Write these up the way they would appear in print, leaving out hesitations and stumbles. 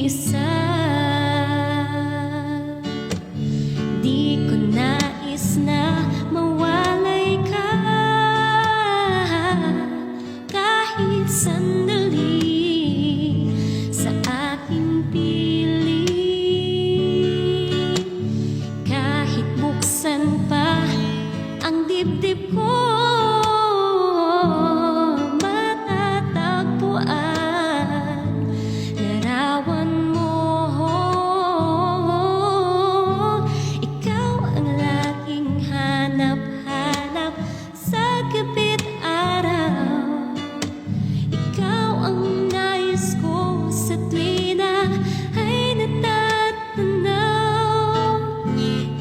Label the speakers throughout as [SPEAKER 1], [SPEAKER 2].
[SPEAKER 1] nag-iisa. Di ko nais na mawalay ka kahit sandali sa aking piling. Kahit buksan pa ang dibdib ko, matatagpuan larawan mo. Ikaw ang laging hanap-hanap sa gabi't araw. Ikaw ang nais ko sa tuwi na ay natatanaw.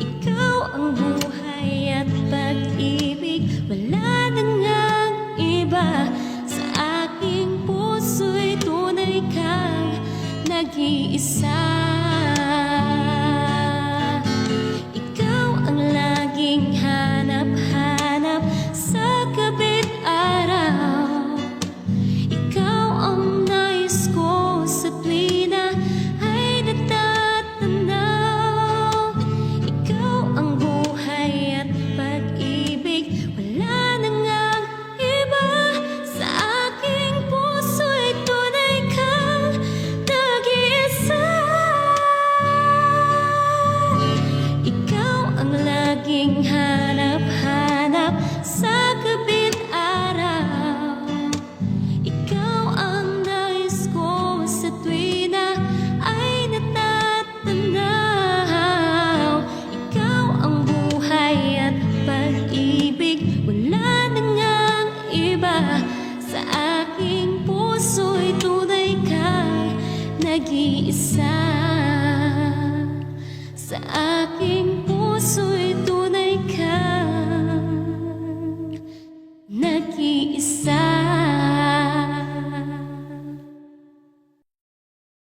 [SPEAKER 1] Ikaw ang buhay at pag-ibig, wala na ngang iba. Sa aking puso'y tunay kang nag-iisa. Ikaw ang laging hanap-hanap sa gabi't araw. Ikaw ang nais ko sa tuwi na ay natatanaw. Ikaw ang buhay at pag-ibig, wala na ngang iba. Sa aking puso'y tunay kang nag-iisa. Ikaw ang laging hanap-hanap sa gabi't araw. Ikaw ang nais ko sa tuwi na ay natatanaw. Ikaw ang buhay at pag-ibig, wala na ngang iba. Sa aking puso'y tunay kang nag-iisa. Sa aking